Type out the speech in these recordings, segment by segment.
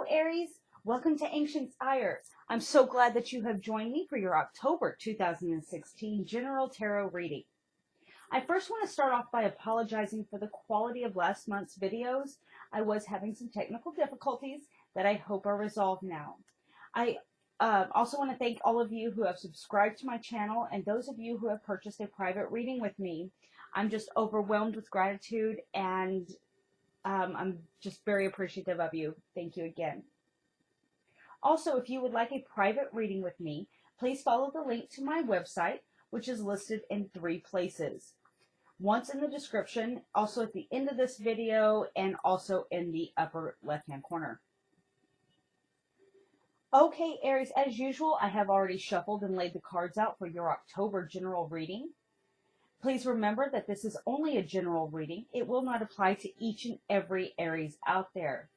Hello, Aries. Welcome to ancientsire. I'm so glad that you have joined me for your October 2016 General Tarot reading. I first want to start off by apologizing for the quality of last month's videos. I was having some technical difficulties that I hope are resolved now. I also want to thank all of you who have subscribed to my channel and those of you who have purchased a private reading with me. I'm just overwhelmed with gratitude and I'm just very appreciative of you. Thank you again. Also, if you would like a private reading with me, please follow the link to my website, which is listed in 3 places. Once in the description, also at the end of this video, and also in the upper left-hand corner. Okay, Aries, as usual, I have already shuffled and laid the cards out for your October general reading. Please remember that this is only a general reading. It will not apply to each and every Aries out there.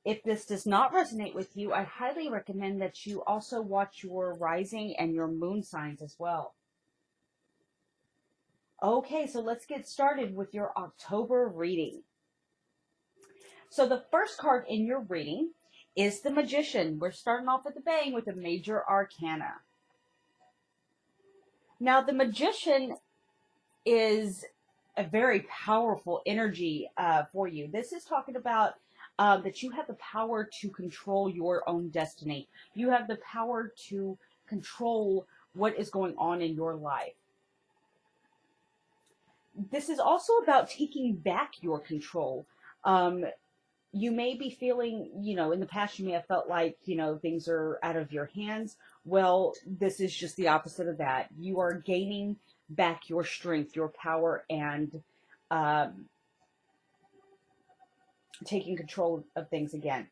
If this does not resonate with you, I highly recommend that you also watch your rising and your moon signs as well. Okay, so let's get started with your October reading. So the first card in your reading is the Magician. We're starting off at the bang with a major arcana. Now, the Magician is a very powerful energy for you. This is talking about that you have the power to control your own destiny. You have the power to control what is going on in your life. This is also about taking back your control. You may be feeling, in the past you may have felt like, things are out of your hands. Well, this is just the opposite of that. You are gaining back your strength, your power, and taking control of things again.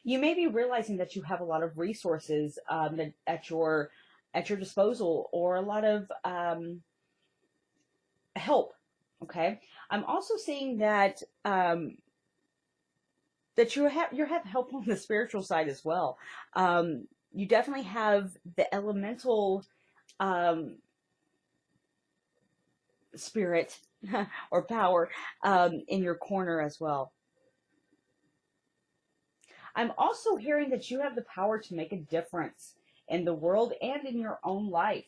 You may be realizing that you have a lot of resources at your disposal, or a lot of help. Okay, I'm also seeing that that you have help on the spiritual side as well. You definitely have the elemental spirit or power in your corner as well. I'm also hearing that you have the power to make a difference in the world and in your own life.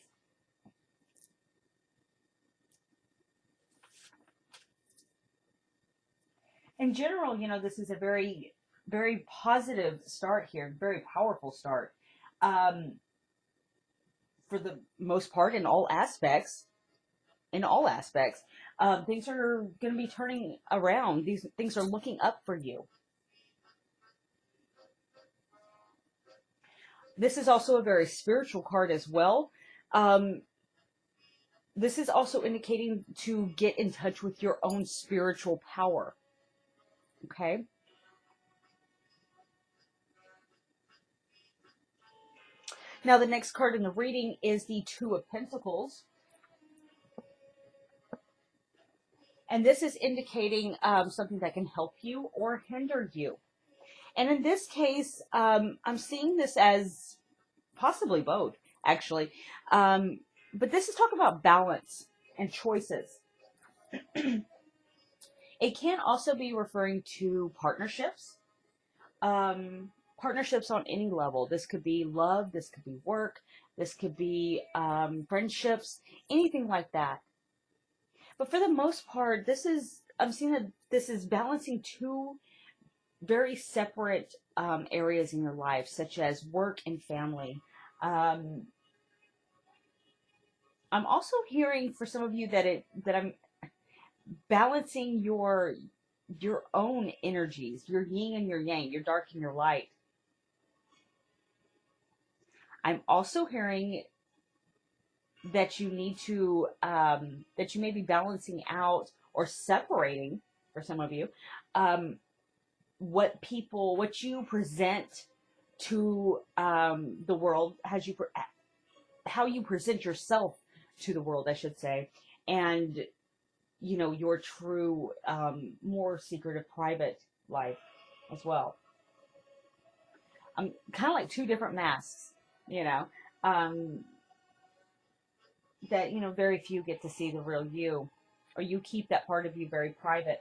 In general, this is a very, very positive start here, very powerful start. For the most part, in all aspects, things are going to be turning around. These things are looking up for you. This is also a very spiritual card as well. This is also indicating to get in touch with your own spiritual power. Okay? Now, the next card in the reading is the Two of Pentacles. And this is indicating something that can help you or hinder you. And in this case, I'm seeing this as possibly both, actually. But this is talking about balance and choices. It can also be referring to partnerships. Partnerships on any level. This could be love, this could be work, this could be friendships, anything like that. But for the most part, I'm seeing that this is balancing two very separate areas in your life, such as work and family. I'm also hearing for some of you that I'm balancing your own energies, your yin and your yang, your dark and your light. I'm also hearing that you need to that you may be balancing out or separating, for some of you, what you present to the world, how you present yourself to the world, I should say, and your true, more secretive, private life as well. Kind of like two different masks, that, very few get to see the real you, or you keep that part of you very private.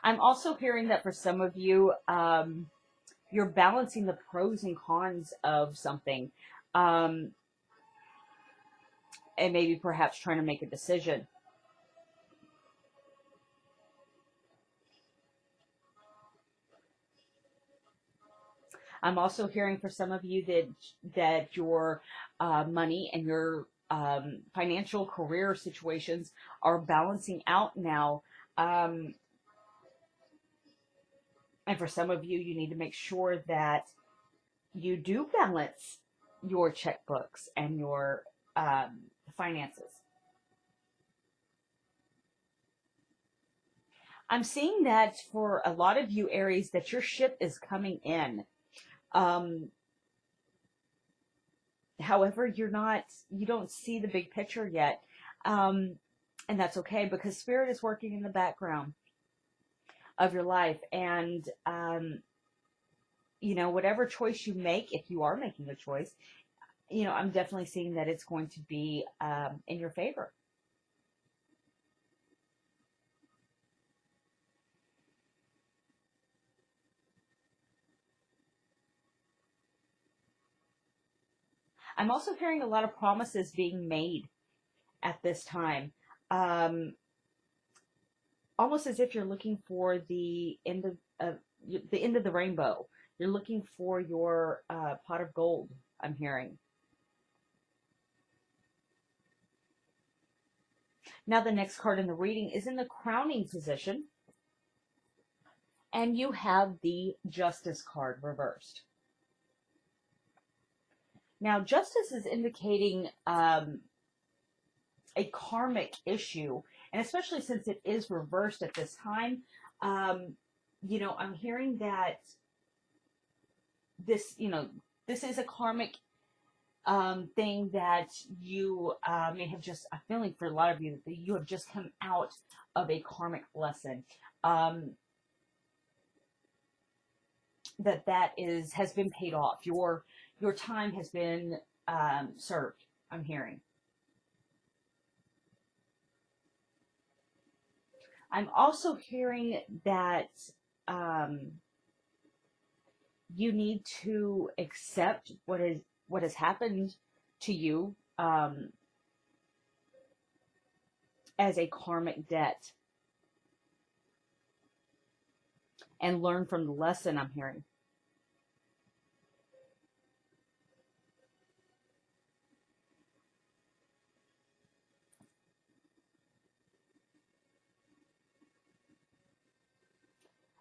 I'm also hearing that for some of you, you're balancing the pros and cons of something, um, and maybe perhaps trying to make a decision. I'm also hearing for some of you that your money and your financial career situations are balancing out now. Um, and for some of you, you need to make sure that you do balance your checkbooks and your finances. I'm seeing that for a lot of you, Aries, that your ship is coming in. Um, However, you don't see the big picture yet. Um, and that's okay because spirit is working in the background of your life. And, whatever choice you make, if you are making a choice, I'm definitely seeing that it's going to be in your favor. I'm also hearing a lot of promises being made at this time. Um, Almost as if you're looking for the end of the rainbow. You're looking for your pot of gold. I'm hearing. Now the next card in the reading is in the crowning position, and you have the Justice card reversed. Now Justice is indicating a karmic issue, and especially since it is reversed at this time, I'm hearing that this, this is a karmic thing that you may have just, a feeling for a lot of you that you have just come out of a karmic lesson. That has been paid off. Your time has been served. I'm hearing. I'm also hearing that um, you need to accept what has happened to you as a karmic debt and learn from the lesson. I'm hearing.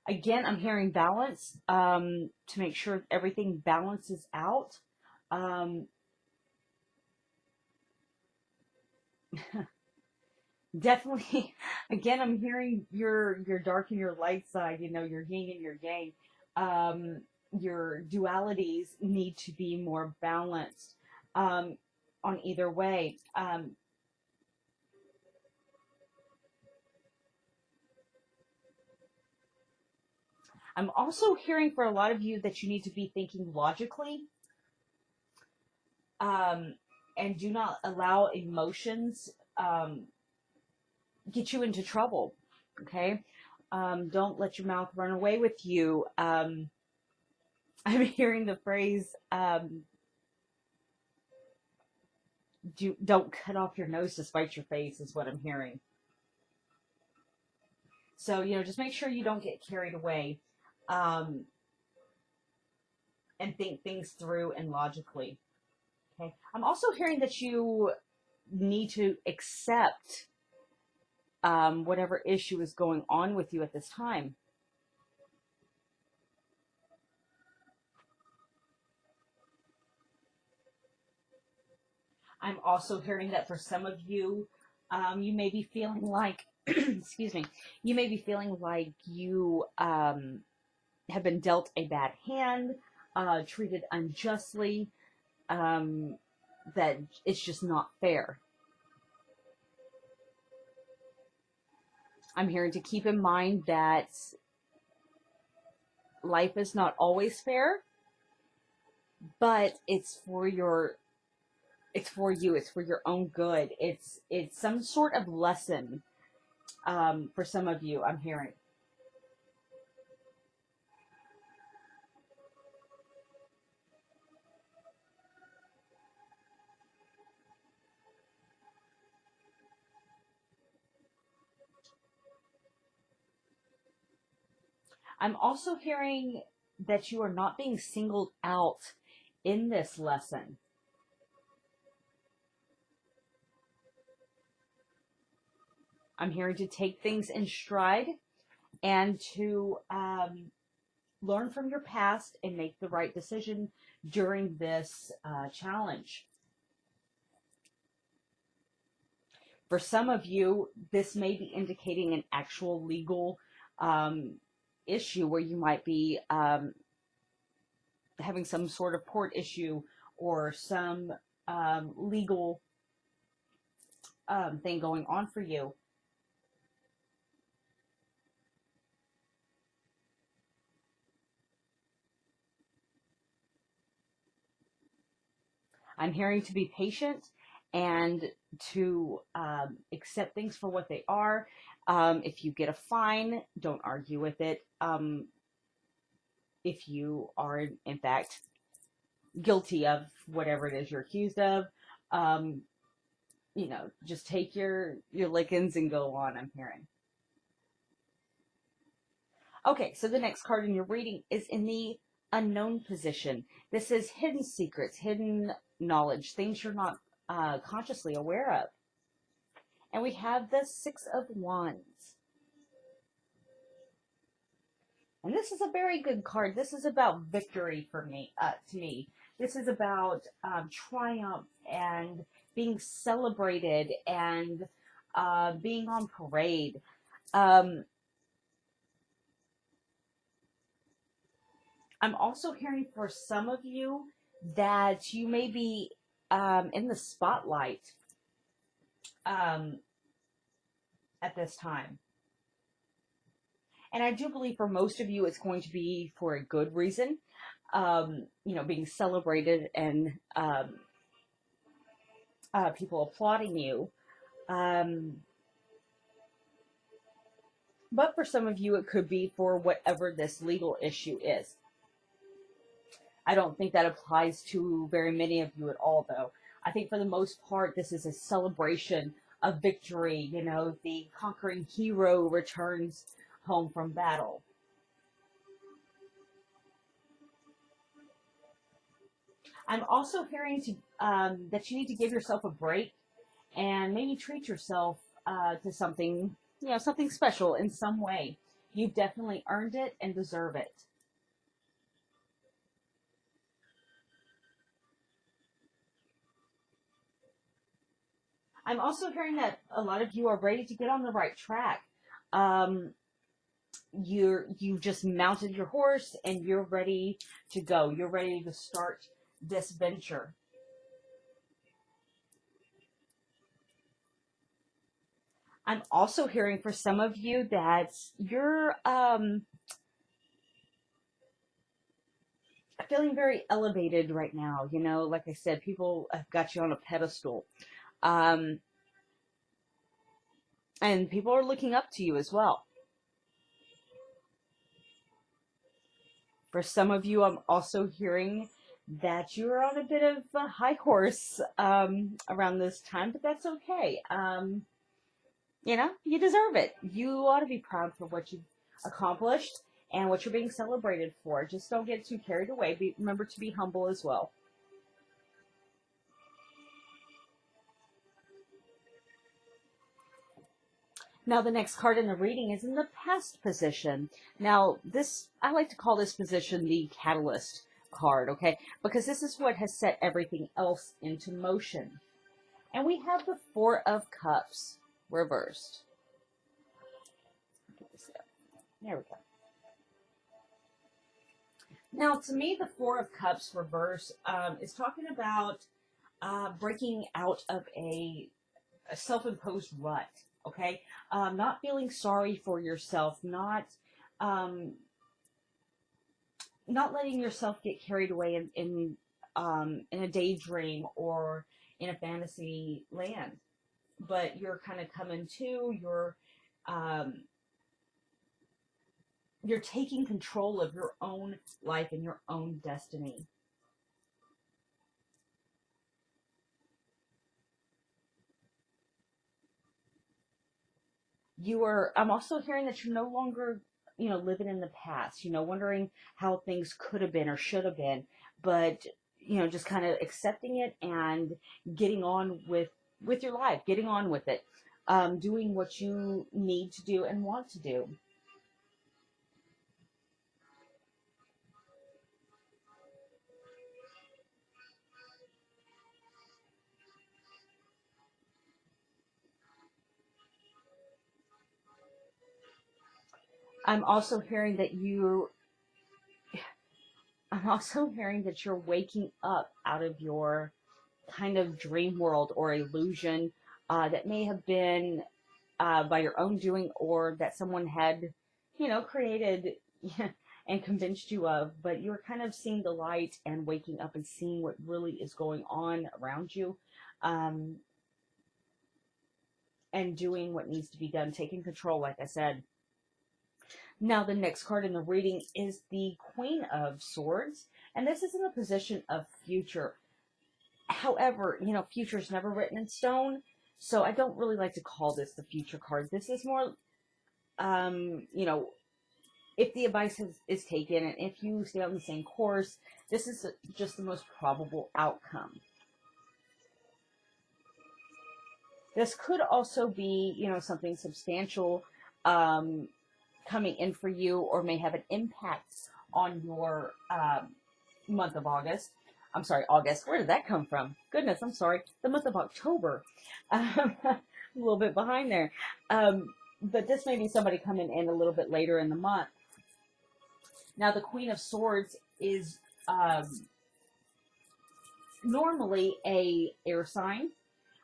Again, I'm hearing balance to make sure everything balances out. Um, Definitely, again, I'm hearing your dark and your light side. Your yin and your yang. Um, your dualities need to be more balanced um, on either way. I'm also hearing for a lot of you that you need to be thinking logically um, and do not allow emotions get you into trouble. Okay? Don't let your mouth run away with you. I'm hearing the phrase, don't cut off your nose to spite your face, is what I'm hearing. So, just make sure you don't get carried away um, and think things through and logically. Okay. I'm also hearing that you need to accept whatever issue is going on with you at this time. I'm also hearing that for some of you, you may be feeling like, excuse me, you may be feeling like you have been dealt a bad hand, treated unjustly, um, that it's just not fair. I'm hearing to keep in mind that life is not always fair, but it's for you, it's for your own good. It's some sort of lesson for some of you, I'm hearing. I'm also hearing that you are not being singled out in this lesson. I'm hearing to take things in stride and to learn from your past and make the right decision during this challenge. For some of you, this may be indicating an actual legal um, issue where you might be having some sort of court issue or some legal thing going on for you. I'm hearing to be patient and to accept things for what they are. If you get a fine, don't argue with it. If you are, in fact, guilty of whatever it is you're accused of, um, just take your lickings and go on, I'm hearing. Okay, so the next card in your reading is in the unknown position. This is hidden secrets, hidden knowledge, things you're not consciously aware of. And we have the Six of Wands. And this is a very good card. This is about victory for me, to me. This is about triumph and being celebrated and being on parade. Um, I'm also hearing for some of you that you may be in the spotlight um, at this time. And I do believe for most of you it's going to be for a good reason, being celebrated and people applauding you. But for some of you, it could be for whatever this legal issue is. I don't think that applies to very many of you at all, though. I think for the most part, this is a celebration of victory. You know, the conquering hero returns home from battle. I'm also hearing that you need to give yourself a break and maybe treat yourself to something, something special in some way. You've definitely earned it and deserve it. I'm also hearing that a lot of you are ready to get on the right track. Um, you've just mounted your horse and you're ready to go. You're ready to start this venture. I'm also hearing for some of you that you're feeling very elevated right now. You know, like I said, people have got you on a pedestal. Um, and people are looking up to you as well. For some of you, I'm also hearing that you're on a bit of a high horse around this time, but that's okay. You deserve it. You ought to be proud for what you've accomplished and what you're being celebrated for. Just don't get too carried away. Remember to be humble as well. Now, the next card in the reading is in the past position. Now, I like to call this position the catalyst card, okay? Because this is what has set everything else into motion. And we have the Four of Cups reversed. There we go. Now, to me, the Four of Cups reverse is talking about breaking out of a self-imposed rut, okay? Not feeling sorry for yourself, um, not letting yourself get carried away in a daydream or in a fantasy land, but you're kind of coming to um, you're taking control of your own life and your own destiny. I'm also hearing that you're no longer living in the past, wondering how things could have been or should have been, but, just kind of accepting it and getting on with your life, getting on with it, doing what you need to do and want to do. I'm also hearing that you I'm also hearing that you're waking up out of your kind of dream world or illusion that may have been by your own doing, or that someone had, created and convinced you of, but you're kind of seeing the light and waking up and seeing what really is going on around you, um, and doing what needs to be done, taking control, like I said. Now, the next card in the reading is the Queen of Swords, and this is in the position of future. However, future is never written in stone, so I don't really like to call this the future card. This is more, if the advice is taken and if you stay on the same course, this is just the most probable outcome. This could also be, something substantial coming in for you, or may have an impact on your month of August. I'm sorry, August. Where did that come from? Goodness, I'm sorry. The month of October. A little bit behind there. But this may be somebody coming in a little bit later in the month. Now, the Queen of Swords is normally a air sign,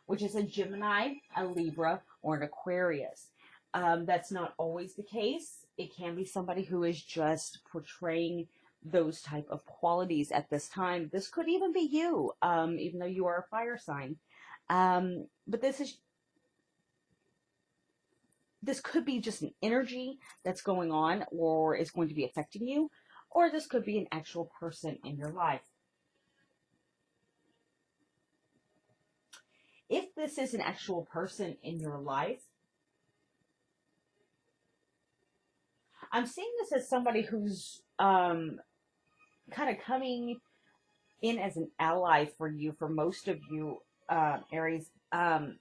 which is a Gemini, a Libra, or an Aquarius. That's not always the case. It can be somebody who is just portraying those type of qualities at this time. This could even be you, even though you are a fire sign. But this could be just an energy that's going on or is going to be affecting you, or this could be an actual person in your life. If this is an actual person in your life, I'm seeing this as somebody who's kind of coming in as an ally for you, for most of you, Aries.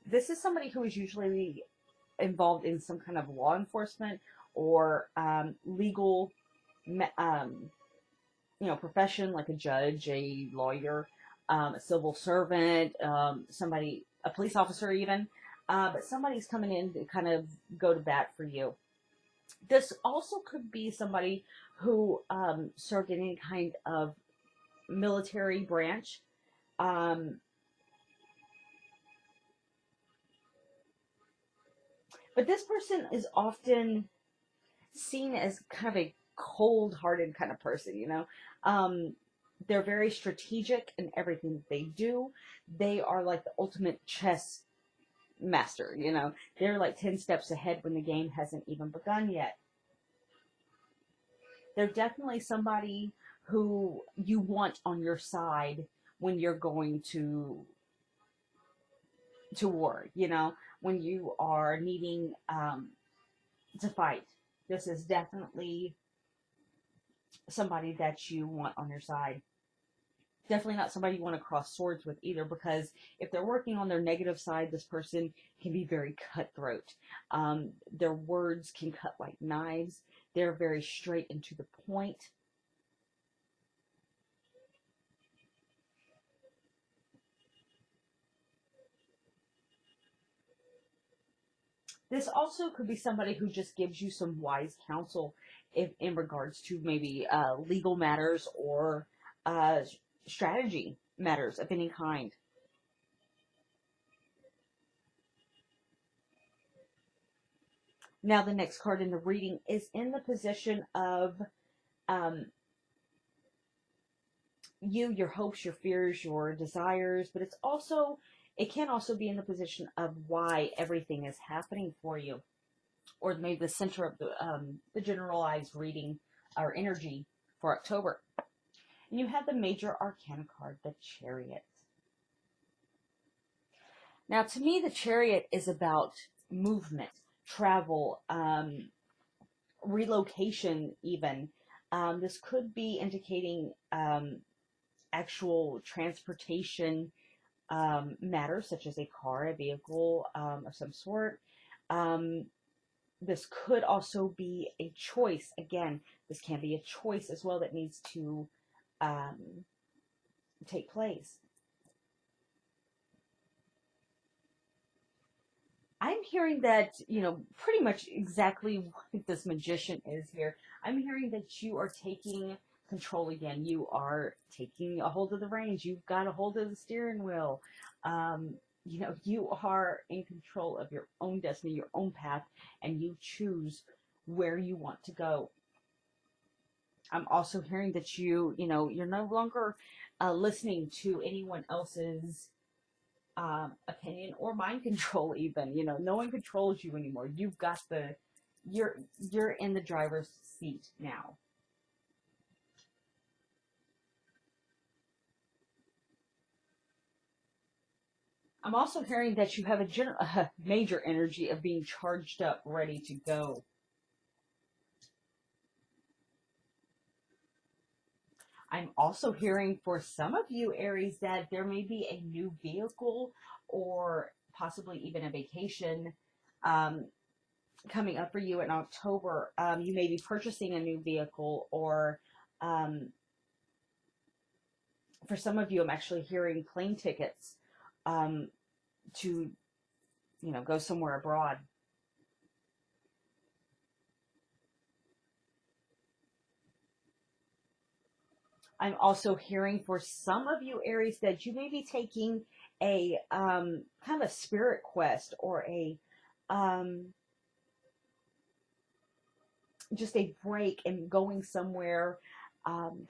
This is somebody who is usually involved in some kind of law enforcement or legal, profession, like a judge, a lawyer, a civil servant, a police officer even. But somebody's coming in to kind of go to bat for you. This also could be somebody who served in any kind of military branch. But this person is often seen as kind of a cold-hearted kind of person. They're very strategic in everything that they do. They are like the ultimate chess master. They're like 10 steps ahead when the game hasn't even begun yet. They're definitely somebody who you want on your side when you're going to war, when you are needing to fight. This is definitely somebody that you want on your side. Definitely not somebody you want to cross swords with either, because if they're working on their negative side, this person can be very cutthroat. Their words can cut like knives. They're very straight and to the point. This also could be somebody who just gives you some wise counsel in regards to maybe legal matters or uh, strategy matters of any kind. Now, the next card in the reading is in the position of um, your hopes, your fears, your desires, but it can also be in the position of why everything is happening for you, or maybe the center of the generalized reading or energy for October. And you have the major arcana card, the Chariot. Now, to me, the Chariot is about movement, travel, relocation even. This could be indicating actual transportation matters, such as a car, a vehicle of some sort. Um, this could also be a choice. Again, this can be a choice as well that needs to um, take place. I'm hearing that, pretty much exactly what this magician is here. I'm hearing that you are taking control again. You are taking a hold of the reins. You've got a hold of the steering wheel. Um, you are in control of your own destiny, your own path, and you choose where you want to go. I'm also hearing that you're no longer listening to anyone else's opinion or mind control. Even no one controls you anymore. You're in the driver's seat now. I'm also hearing that you have a major energy of being charged up, ready to go. I'm also hearing for some of you, Aries, that there may be a new vehicle or possibly even a vacation um, coming up for you in October. You may be purchasing a new vehicle, or um, for some of you, I'm actually hearing plane tickets um, to, go somewhere abroad. I'm also hearing for some of you, Aries, that you may be taking a kind of a spirit quest, or a um, just a break and going somewhere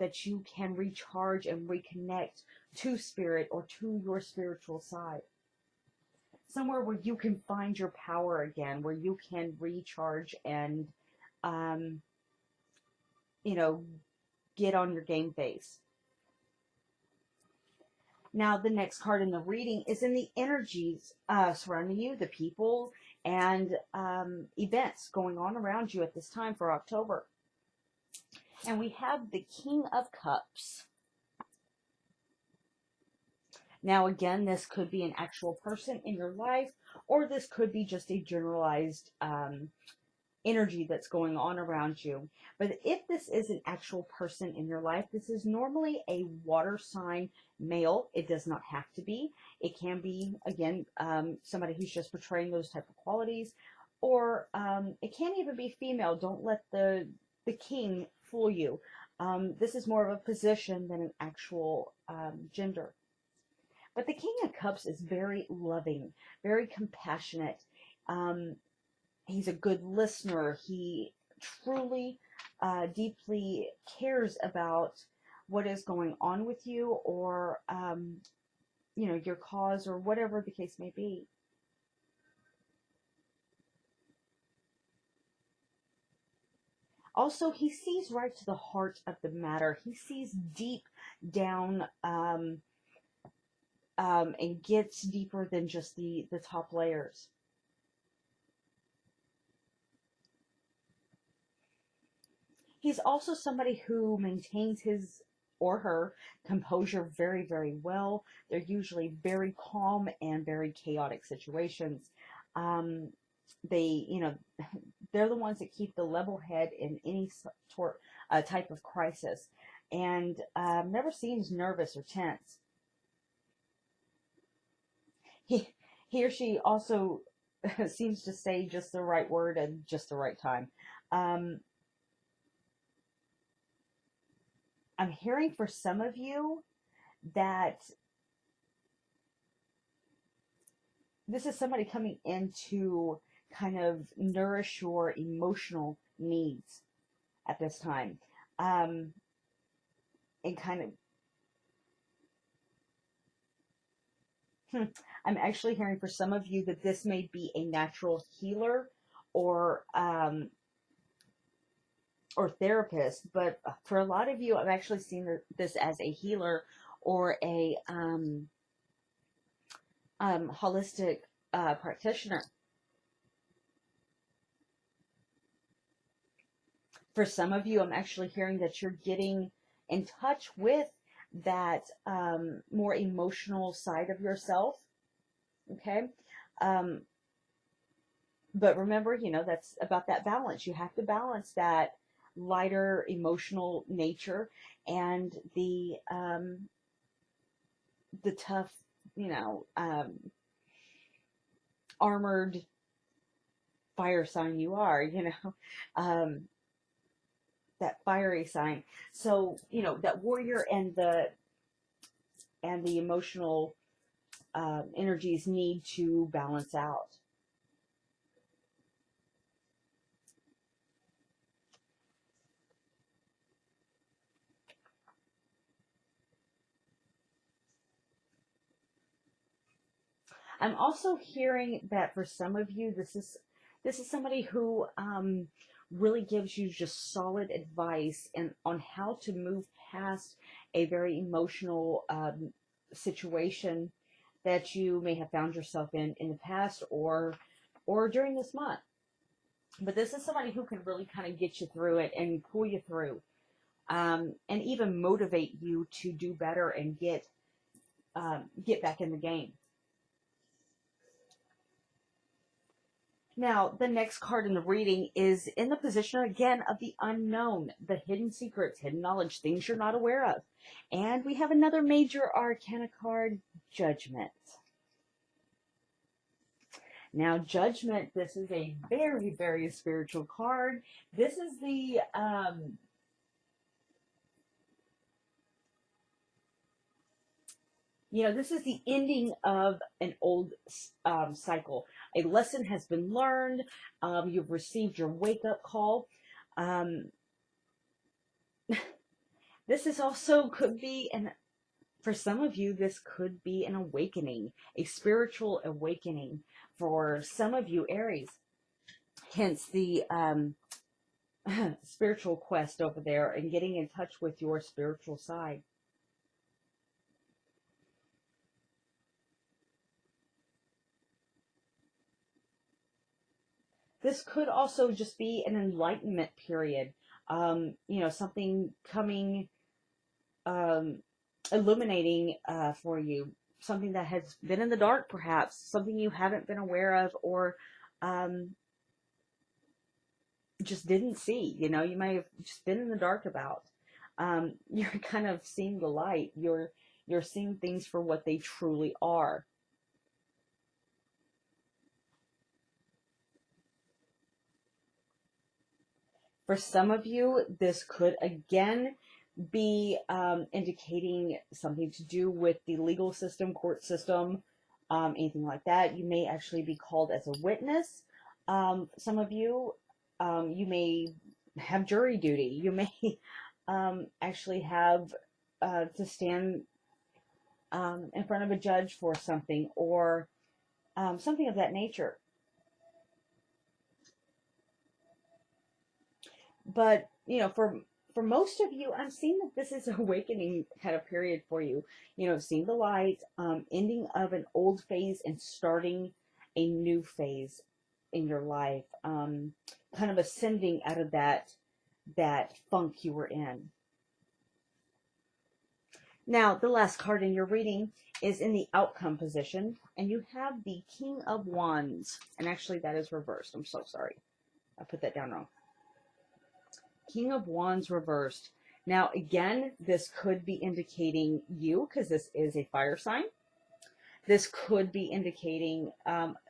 that you can recharge and reconnect to spirit or to your spiritual side. Somewhere where you can find your power again, where you can recharge and, um, you know, get on your game face. Now, the next card in the reading is in the energies surrounding you, the people and events going on around you at this time for October. And we have the King of Cups. Now, again, this could be an actual person in your life, or this could be just a generalized energy that's going on around you. But if this is an actual person in your life, this is normally a water sign male. It does not have to be. It can be, again, somebody who's just portraying those type of qualities, or it can even be female. Don't let the king fool you. This is more of a position than an actual gender. But the King of Cups is very loving, very compassionate. Um, he's a good listener. He truly, deeply cares about what is going on with you, or your cause, or whatever the case may be. Also, he sees right to the heart of the matter. He sees deep down, and gets deeper than just the top layers. He's also somebody who maintains his or her composure very, very well. They're usually very calm and very chaotic situations. Um, they, they're the ones that keep the level head in any type of crisis, and never seems nervous or tense. He, he or she also seems to say just the right word at just the right time. Um, I'm hearing for some of you that this is somebody coming in to kind of nourish your emotional needs at this time. Um, and kind of, I'm actually hearing for some of you that this may be a natural healer, or therapist, but for a lot of you, I've actually seen this as a healer, or a holistic practitioner. For some of you, I'm actually hearing that you're getting in touch with that more emotional side of yourself. Okay. Um, but remember, that's about that balance. You have to balance that lighter emotional nature and the tough, you know, um, armored fire sign you are, um, that fiery sign. So, that warrior and the emotional energies need to balance out. I'm also hearing that for some of you, this is somebody who really gives you just solid advice and on how to move past a very emotional situation that you may have found yourself in the past or during this month. But this is somebody who can really kind of get you through it and pull you through, and even motivate you to do better and get back in the game. Now, the next card in the reading is in the position again of the unknown, the hidden secrets, hidden knowledge, things you're not aware of. And we have another major arcana card, Judgment. Now, Judgment, this is a very, very spiritual card. This is this is the ending of an old cycle. A lesson has been learned. You've received your wake-up call. Um, this is also could be, and for some of you, this could be an awakening, a spiritual awakening. For some of you, Aries, hence the spiritual quest over there and getting in touch with your spiritual side. This could also just be an enlightenment period. Something coming, um, illuminating for you, something that has been in the dark, perhaps something you haven't been aware of or um, just didn't see. You may have just been in the dark about. You're kind of seeing the light. You're seeing things for what they truly are. For some of you, this could again be indicating something to do with the legal system, court system, anything like that. You may actually be called as a witness. Some of you, you may have jury duty. You may actually have to stand in front of a judge for something or something of that nature. But for most of you, I'm seeing that this is an awakening kind of period for you. Seeing the light, ending of an old phase and starting a new phase in your life. Kind of ascending out of that funk you were in. Now, the last card in your reading is in the outcome position, and you have the King of Wands. And actually, that is reversed. I'm so sorry. I put that down wrong. King of Wands reversed. Now, again, this could be indicating you, because this is a fire sign. This could be indicating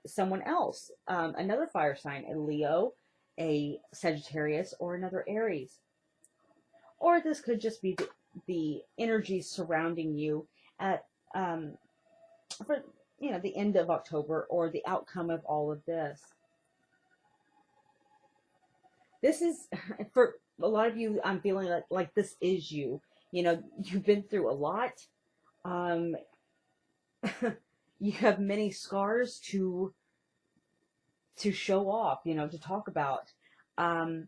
someone else, another fire sign, a Leo, a Sagittarius, or another Aries. Or this could just be the energy surrounding you at for the end of October or the outcome of all of this. This is for a lot of you. I'm feeling like this is you. You've been through a lot. Um, you have many scars to show off. To talk about, and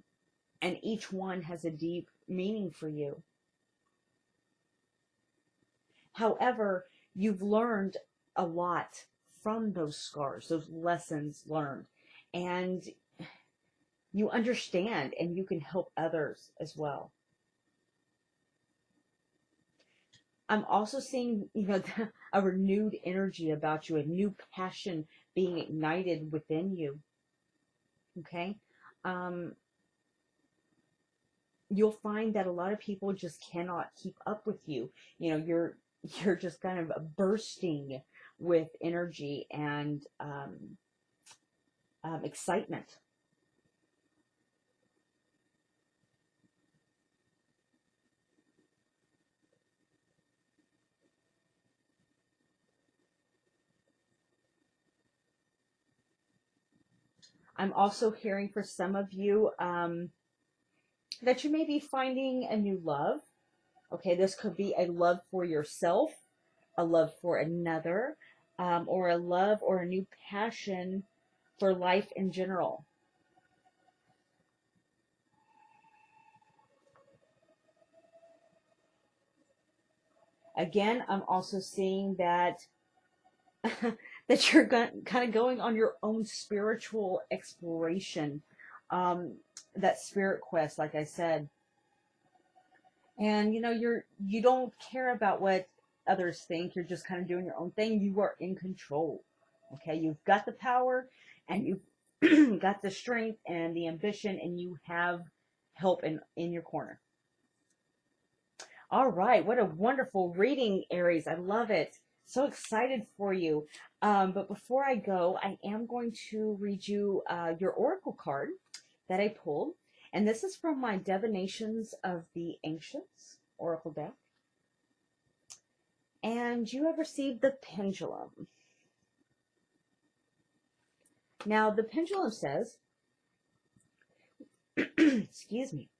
each one has a deep meaning for you. However, you've learned a lot from those scars, those lessons learned, and You understand and you can help others as well. I'm also seeing, a renewed energy about you, a new passion being ignited within you. Okay. Um, you'll find that a lot of people just cannot keep up with you. You're just kind of bursting with energy and excitement. I'm also hearing for some of you that you may be finding a new love. Okay, this could be a love for yourself, a love for another, or a love or a new passion for life in general. Again, I'm also seeing that that you're kind of going on your own spiritual exploration, um, that spirit quest, like I said. And you don't care about what others think. You're just kind of doing your own thing. You are in control. Okay, you've got the power, and you've got the strength and the ambition, and you have help in your corner. All right, what a wonderful reading, Aries. I love it. So excited for you. But before I go, I am going to read you your oracle card that I pulled. And this is from my Divinations of the Ancients oracle deck. And you have received the pendulum. Now, the pendulum says, excuse me,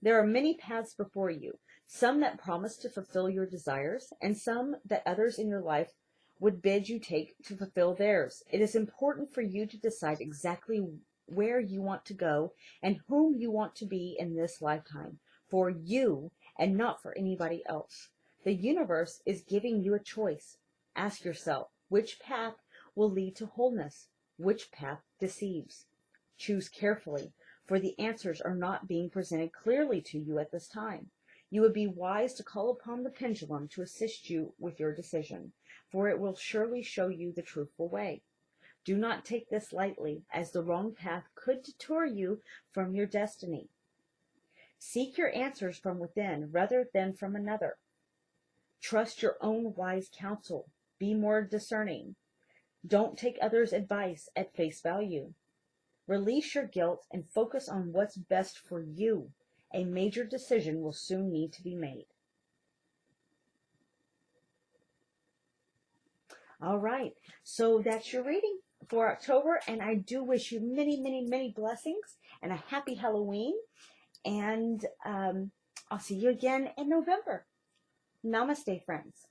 there are many paths before you, some that promise to fulfill your desires, and some that others in your life would bid you take to fulfill theirs. It is important for you to decide exactly where you want to go and whom you want to be in this lifetime, for you and not for anybody else. The universe is giving you a choice. Ask yourself, which path will lead to wholeness? Which path deceives? Choose carefully, for the answers are not being presented clearly to you at this time. You would be wise to call upon the pendulum to assist you with your decision, for it will surely show you the truthful way. Do not take this lightly, as the wrong path could detour you from your destiny. Seek your answers from within rather than from another. Trust your own wise counsel. Be more discerning. Don't take others' advice at face value. Release your guilt and focus on what's best for you. A major decision will soon need to be made. All right, so that's your reading for October, and I do wish you many, many, many blessings and a happy Halloween. And I'll see you again in November. Namaste, friends.